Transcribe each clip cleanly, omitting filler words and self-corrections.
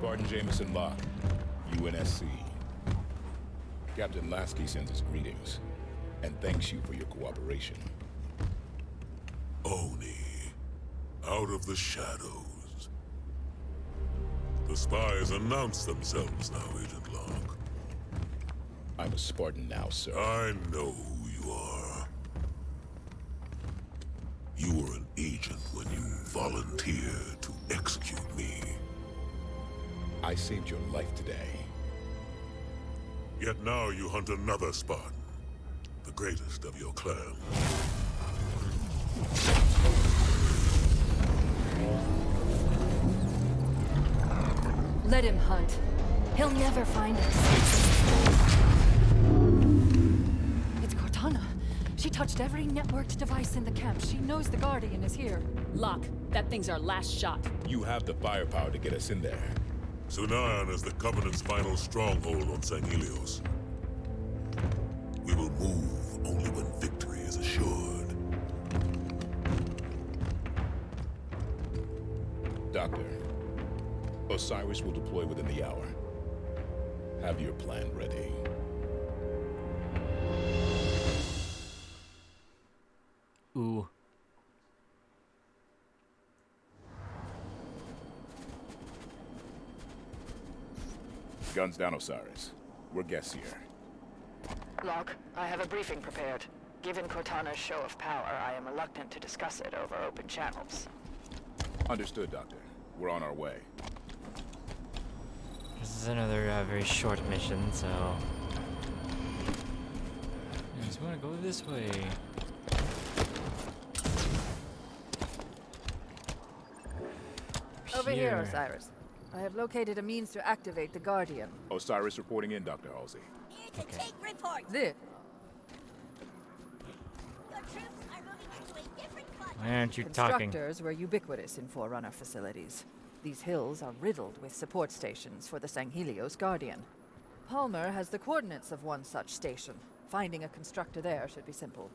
Spartan Jameson Locke, UNSC. Captain Lasky sends his greetings, and thanks you for your cooperation. Oni, out of the shadows. The spies announce themselves now, Agent Locke. I'm a Spartan now, sir. I know who you are. You were an agent when you volunteered to execute me. I saved your life today. Yet now you hunt another Spartan, the greatest of your clan. Let him hunt. He'll never find us. It's Cortana. She touched every networked device in the camp. She knows the Guardian is here. Locke, that thing's our last shot. You have the firepower to get us in there. Sunayan is the Covenant's final stronghold on Sanghelios. We will move only when victory is assured. Doctor, Osiris will deploy within the hour. Have your plan ready. Ooh. Guns down, Osiris. We're guests here. Locke, I have a briefing prepared. Given Cortana's show of power, I am reluctant to discuss it over open channels. Understood, Doctor. We're on our way. This is another very short mission, so... I just want to go this way. Over here, Osiris. I have located a means to activate the Guardian. Osiris reporting in, Dr. Halsey. Here to take reports. This. Your troops are moving into a different quadrant. Why aren't you talking? Constructors were ubiquitous in Forerunner facilities. These hills are riddled with support stations for the Sanghelios Guardian. Palmer has the coordinates of one such station. Finding a constructor there should be simple.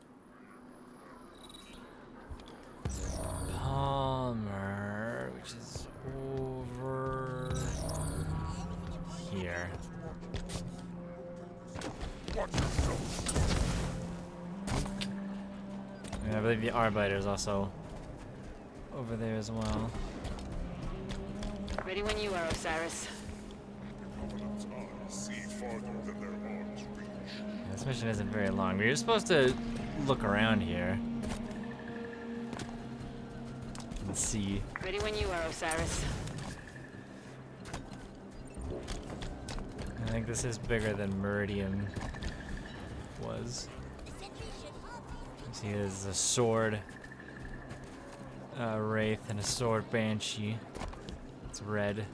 Palmer, which is over here. And I believe the Arbiter is also over there as well. Ready when you are, Osiris. Covenant's eyes see farther than their arms reach. Yeah, this mission isn't very long. We're supposed to look around here and see. Ready when you are, Osiris. I think this is bigger than Meridian was. You see, there's a sword, Wraith, and a sword Banshee. It's red.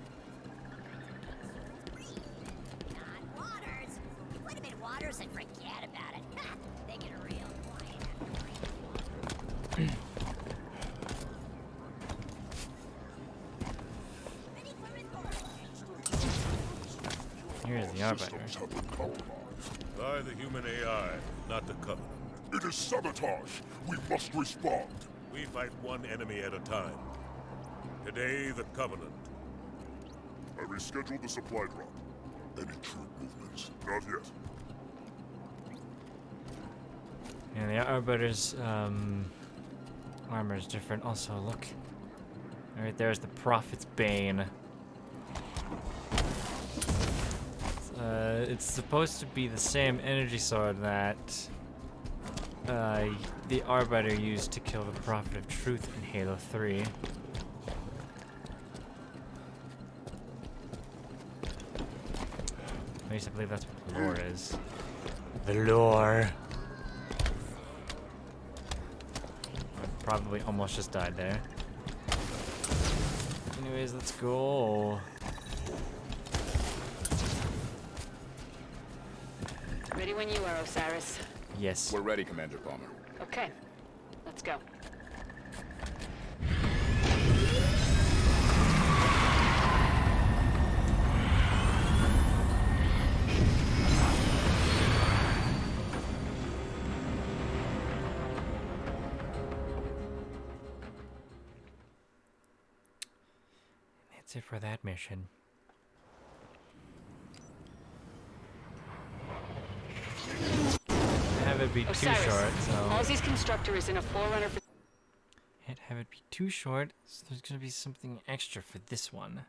Waters. Put him in waters and forget about it. They get real quiet. Ready for report. Here's the Arbiter. Systems have been compromised. By the human AI, not the Covenant. It is sabotage. We must respond. We fight one enemy at a time. Today, the Covenant. I rescheduled the supply drop. Any troop movements? Not yet. Yeah, the Arbiter's armor is different. Also, look. Right there's the Prophet's Bane. It's supposed to be the same energy sword that the Arbiter used to kill the Prophet of Truth in Halo 3. At least I believe that's what the lore is. The lore. I probably almost just died there. Anyways, let's go. Ready when you are, Osiris. Yes. We're ready, Commander Palmer. Okay, let's go. That's it for that mission. have it be too Osiris, short, so Halsey's constructor is in a forerunner for... can't have it be too short, so there's gonna be something extra for this one.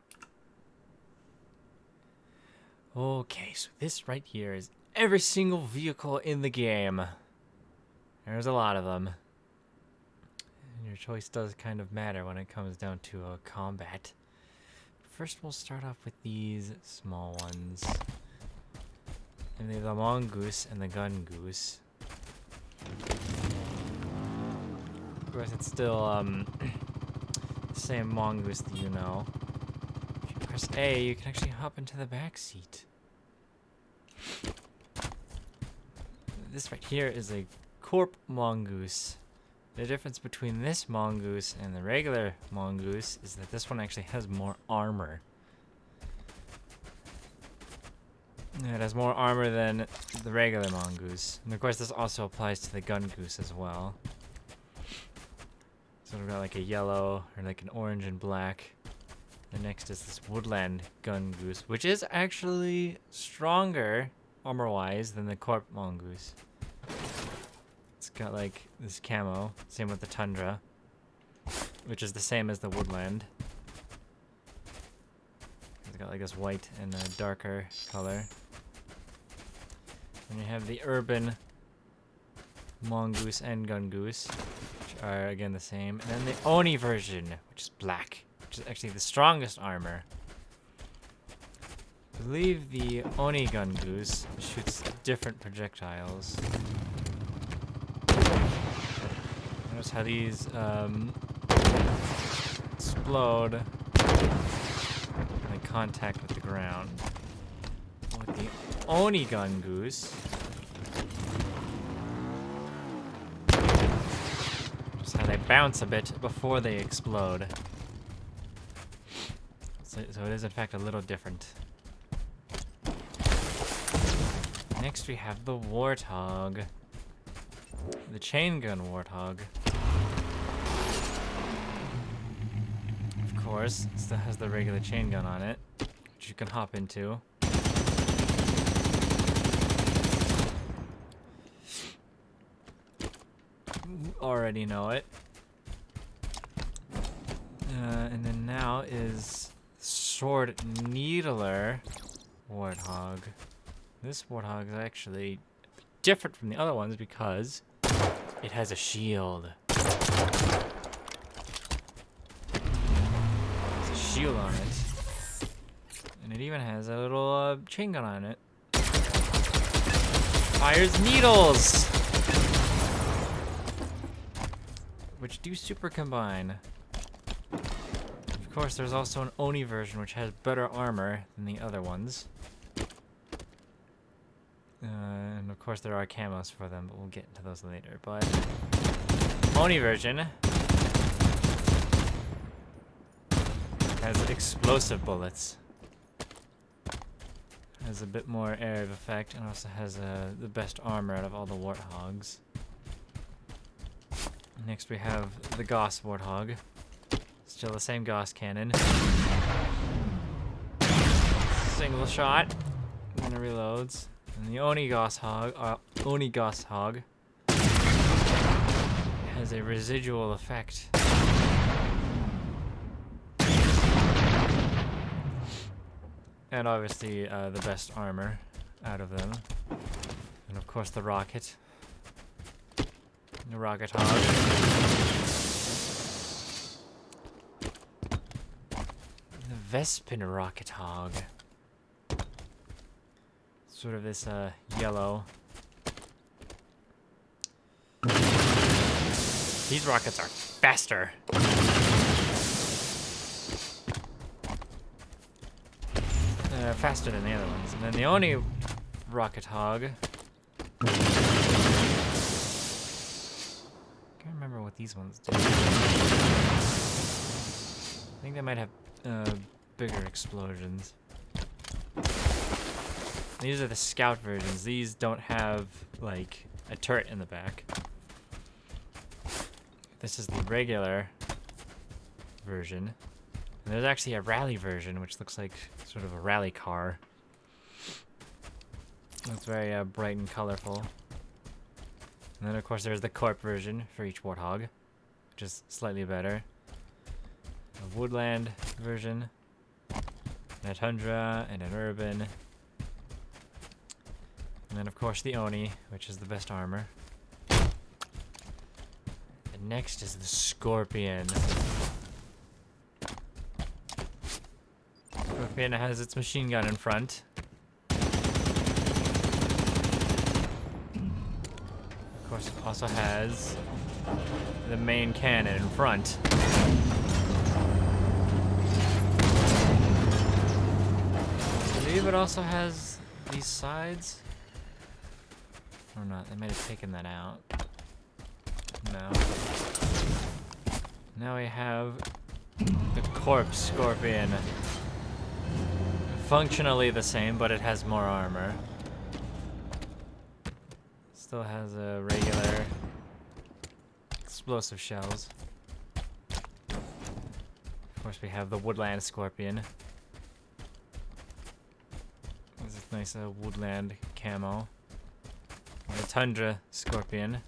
Okay, so this right here is every single vehicle in the game. There's a lot of them. And your choice does kind of matter when it comes down to combat. First, we'll start off with these small ones. And they're the Mongoose and the Gun Goose. Of course, it's still the same Mongoose that you know. If you press A, you can actually hop into the back seat. This right here is a Corp Mongoose. The difference between this Mongoose and the regular Mongoose is that this one actually has more armor. It has more armor than the regular Mongoose. And of course this also applies to the Gun Goose as well. So we've got like a yellow, or like an orange and black. The next is this Woodland Gun Goose, which is actually stronger armor-wise than the Corp Mongoose. It's got like this camo, same with the Tundra, which is the same as the Woodland. It's got like this white and a darker color. And you have the Urban Mongoose and Gun Goose, which are again the same. And then the Oni version, which is black, which is actually the strongest armor. I believe the Oni Gun Goose shoots different projectiles. Notice how these explode in contact with the ground. With the Oni Gun Goose, just how they bounce a bit before they explode. So it is in fact a little different. Next we have the Warthog. The chain gun Warthog. Of course, it still has the regular chain gun on it, which you can hop into. You already know it. And then now is Sword Needler Warthog. This Warthog is actually different from the other ones because it has a shield. There's a shield on it. And it even has a little chain gun on it. Fires needles! Which do super combine. Of course, there's also an Oni version which has better armor than the other ones. And of course there are camos for them, but we'll get into those later. But Oni version has explosive bullets. Has a bit more area of effect, and also has the best armor out of all the Warthogs. Next we have the Gosport Hog. Still the same Gauss cannon. Single shot when it reloads. And the Oni Gauss Hog has a residual effect. And obviously the best armor out of them. And of course the rocket. The Rocket Hog. The Vespin Rocket Hog. Sort of this yellow. These rockets are faster. Faster than the other ones. And then the Oni Rocket Hog. Can't remember what these ones do. I think they might have bigger explosions. These are the scout versions. These don't have, like, a turret in the back. This is the regular version. And there's actually a rally version, which looks like sort of a rally car. It's very bright and colorful. And then, of course, there's the Corp version for each Warthog, which is slightly better. A Woodland version, a Tundra, and an Urban. And then, of course, the Oni, which is the best armor. And next is the Scorpion. Scorpion has its machine gun in front. Of course, it also has the main cannon in front. I believe it also has these sides. Or not, they might have taken that out. No. Now we have the Corpse Scorpion. Functionally the same, but it has more armor. Still has a regular explosive shells. Of course, we have the Woodland Scorpion. This is nice woodland camo. The Tundra Scorpion.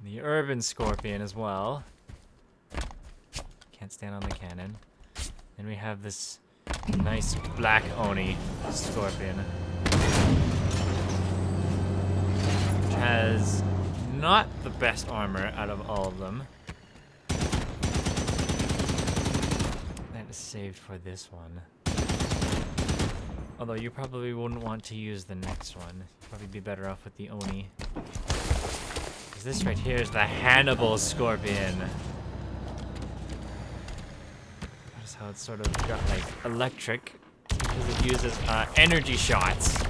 The Urban Scorpion as well. Can't stand on the cannon. And we have this nice black Oni Scorpion. Which has not the best armor out of all of them. That is saved for this one. Although you probably wouldn't want to use the next one. You'd probably be better off with the Oni. Because this right here is the Hannibal Scorpion. Notice how it's sort of got like electric. Because it uses energy shots. Of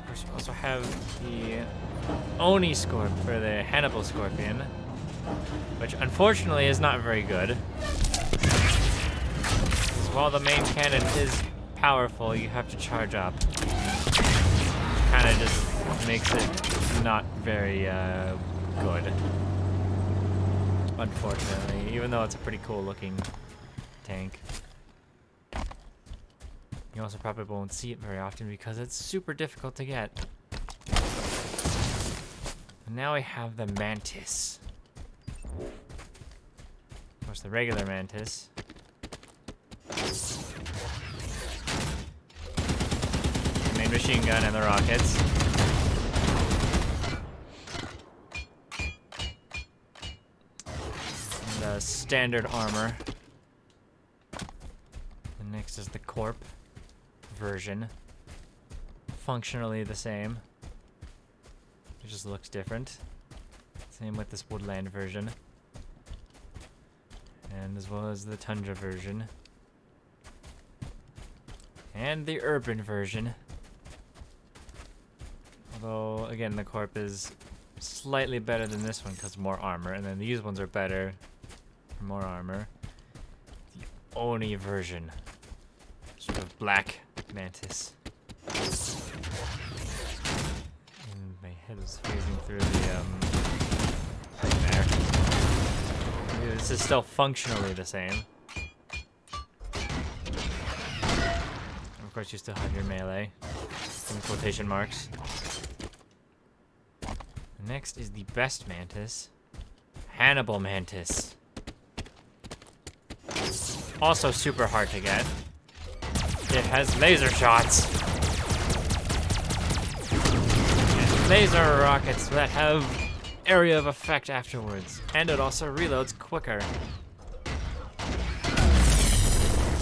course, you also have the Oni Scorpion, or the Hannibal Scorpion. Which unfortunately is not very good. While the main cannon is powerful, you have to charge up. Kind of just makes it not very good. Unfortunately, even though it's a pretty cool looking tank. You also probably won't see it very often because it's super difficult to get. And now we have the Mantis. Of course, the regular Mantis. The main machine gun and the rockets. And the standard armor. And next is the Corp version. Functionally the same. It just looks different. Same with this Woodland version. And as well as the Tundra version. And the Urban version. Although, again, the Corp is slightly better than this one because more armor. And then these ones are better for more armor. The Oni version. Sort of black Mantis. And my head is phasing through the, thing there. Yeah, this is still functionally the same. Of course, you still have your melee, in quotation marks. Next is the best Mantis, Hannibal Mantis. Also super hard to get. It has laser shots. And laser rockets that have area of effect afterwards. And it also reloads quicker.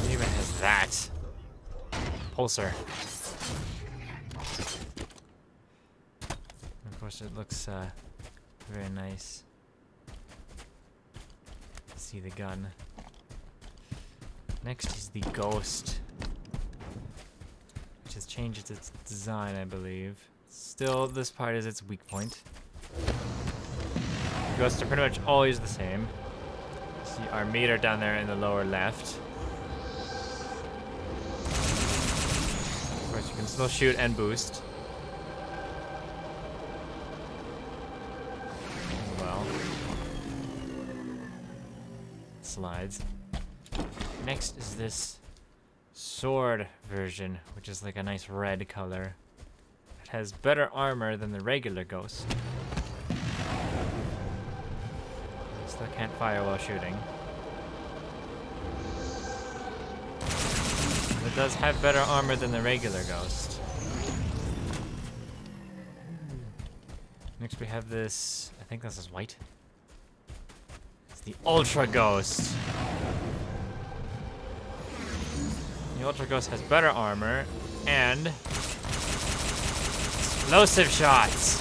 It even has that. Pulsar. Of course, it looks very nice. See the gun. Next is the Ghost, which has changed its design, I believe. Still, this part is its weak point. Ghosts are pretty much always the same. See our meter down there in the lower left. Of course, you can still shoot and boost. Well, slides. Next is this sword version, which is like a nice red color. It has better armor than the regular Ghost. Still can't fire while shooting. It does have better armor than the regular Ghost. Next we have this, I think this is white. It's the Ultra Ghost. The Ultra Ghost has better armor and explosive shots.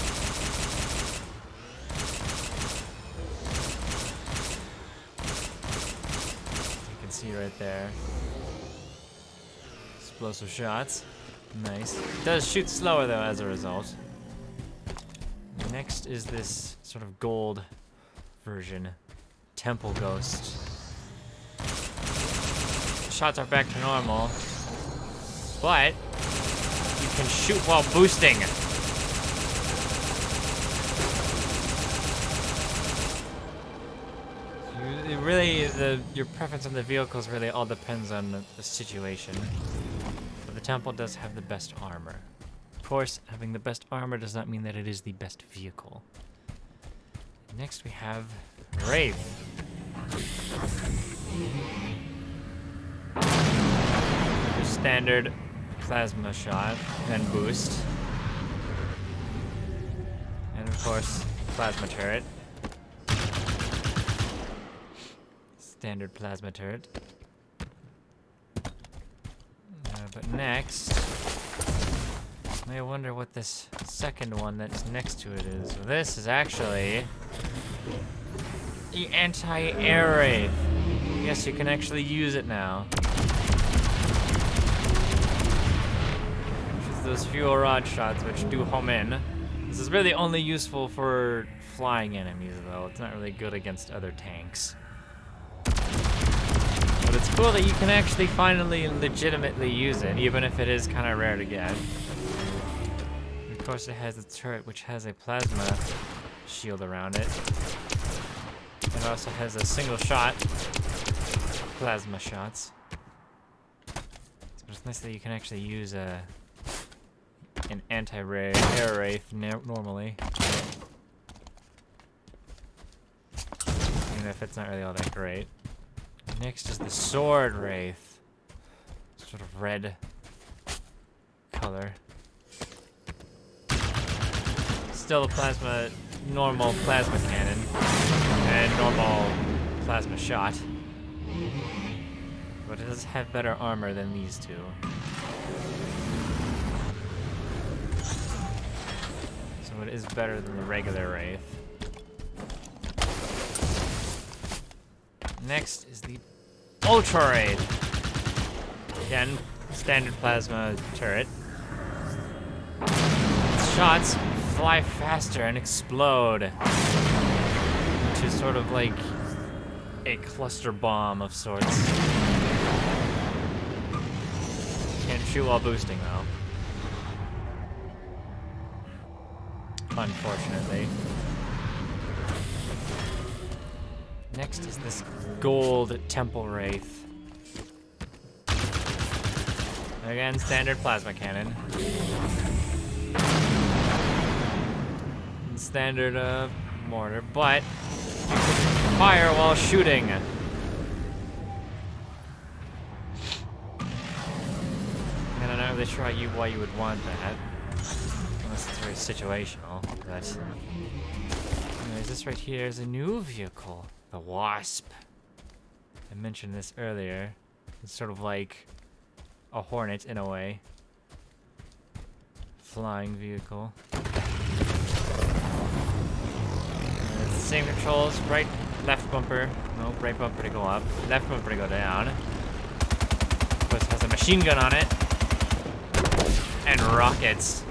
You can see right there. Explosive shots. Nice. It does shoot slower though as a result. Next is this sort of gold version. Temple Ghost. Shots are back to normal, but you can shoot while boosting. Your preference on the vehicles really all depends on the situation. But the Temple does have the best armor. Of course, having the best armor does not mean that it is the best vehicle. Next we have Wraith. Your standard plasma shot, then boost. And of course, plasma turret. Standard plasma turret. But next, I wonder what this second one that's next to it is. So this is actually the anti-air Wraith. Yes, you can actually use it now. Which is those fuel rod shots which do home in. This is really only useful for flying enemies though. It's not really good against other tanks. But it's cool that you can actually finally legitimately use it, even if it is kind of rare to get. Of course it has a turret which has a plasma shield around it. It also has a single shot plasma shots. But it's nice that you can actually use an anti-air Wraith normally. Even if it's not really all that great. Next is the Sword Wraith. Sort of red color. Still a normal plasma cannon. And normal plasma shot. But it does have better armor than these two. So it is better than the regular Wraith. Next is the Ultra Wraith. Again, standard plasma turret. Shots fly faster and explode into sort of like a cluster bomb of sorts. Can't shoot while boosting though. Unfortunately. Next is this gold Temple Wraith. Again, standard plasma cannon. And standard mortar, but you can fire while shooting. And I'm not really sure why you would want that. Unless it's very situational, but... Anyways, this right here is a new vehicle. The Wasp. I mentioned this earlier. It's sort of like a Hornet in a way. Flying vehicle. It's the same controls, right, left bumper. No, right bumper to go up, left bumper to go down. Of course, it has a machine gun on it. And rockets.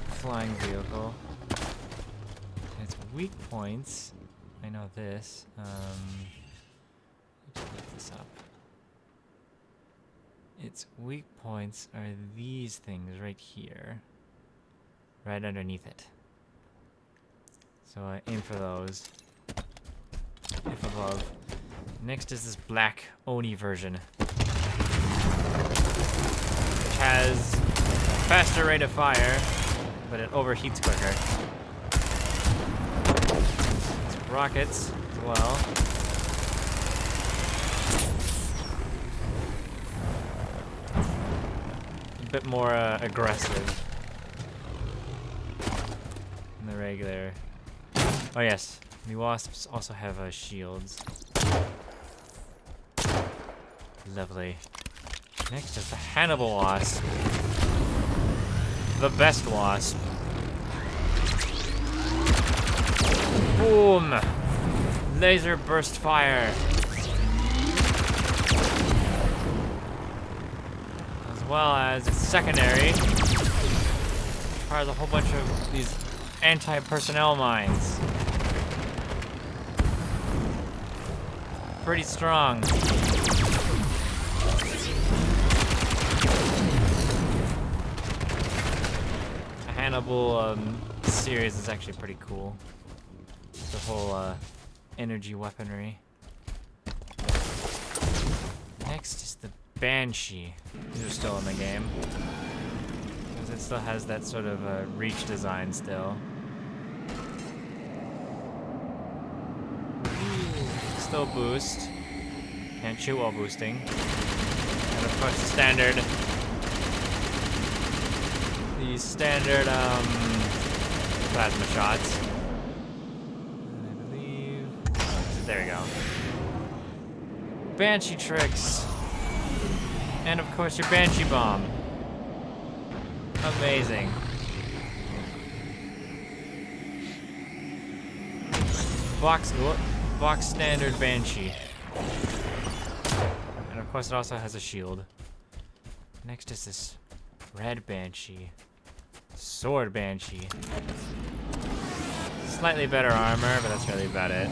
Flying vehicle. Its weak points. I know this. Let's look this up. Its weak points are these things right here. right underneath it. So I aim for those, if above. Next is this black Oni version, which has a faster rate of fire, but it overheats quicker. It's rockets as well. A bit more aggressive than the regular. Oh yes, the wasps also have shields. Lovely. Next is the Hannibal Wasp. The best wasp. Boom! Laser burst fire. As well as its secondary, which fires a whole bunch of these anti-personnel mines. Pretty strong. The Hannibal series is actually pretty cool. The whole energy weaponry. Next is the Banshee. These are still in the game. Because it still has that sort of reach design still. Still boost. Can't shoot while boosting. And of course the standard plasma shots. And I believe there we go. Banshee tricks. And of course your Banshee bomb. Amazing. Box standard Banshee. And of course it also has a shield. Next is this red Banshee. Sword Banshee. Slightly better armor, but that's really about it.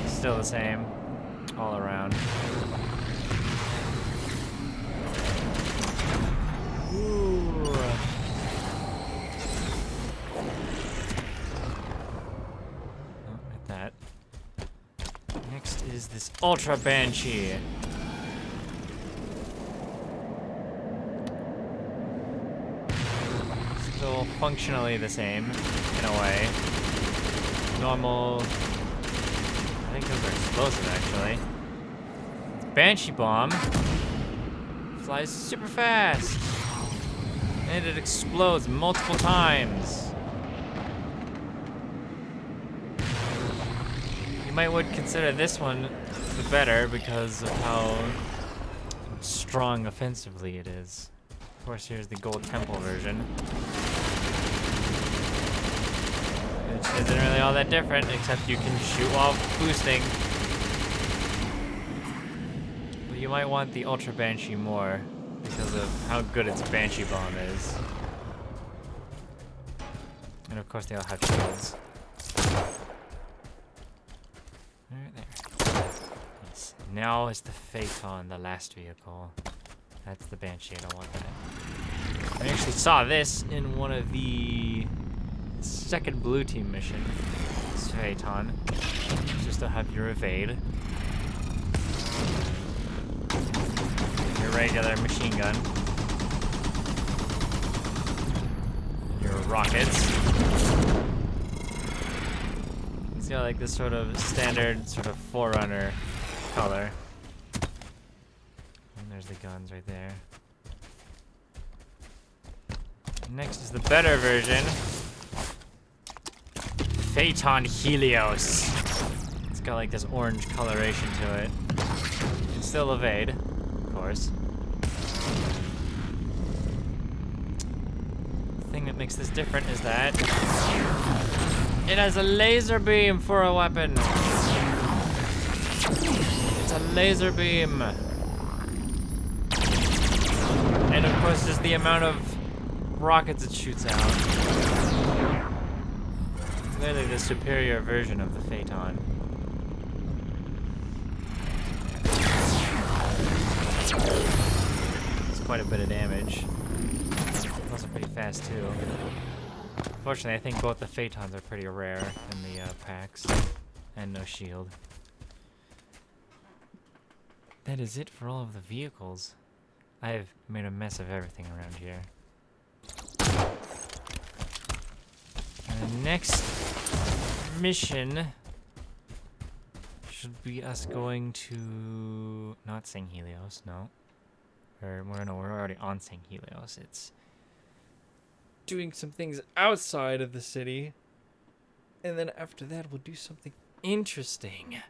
Still the same, all around. Ooh. That. Next is this Ultra Banshee. Still functionally the same, in a way. Normal. I think those are explosive, actually. It's Banshee Bomb. Flies super fast. And it explodes multiple times. You would consider this one the better because of how strong offensively it is. Of course, here's the Gold Temple version, which isn't really all that different, except you can shoot while boosting. But you might want the Ultra Banshee more because of how good its Banshee Bomb is. And of course, they all have shields. Right there. Yes. Now is the Phaeton, the last vehicle. That's the Banshee, I don't want that. I actually saw this in one of the second blue team mission. This Phaeton. You still have your evade. Your regular machine gun. Your rockets. It's got like this sort of standard sort of Forerunner color. And there's the guns right there. Next is the better version. Phaeton Helios. It's got like this orange coloration to it. It's still evade, of course. The thing that makes this different is that it has a laser beam for a weapon. It's a laser beam. And of course, just the amount of rockets it shoots out. It's literally the superior version of the Phaeton. It's quite a bit of damage. It's also pretty fast too. Fortunately, I think both the Phaetons are pretty rare in the packs, and no shield. That is it for all of the vehicles. I have made a mess of everything around here. And the next mission should be us going to not Sanghelios, no. Or we're already on Sanghelios. It's doing some things outside of the city. And then after that we'll do something interesting.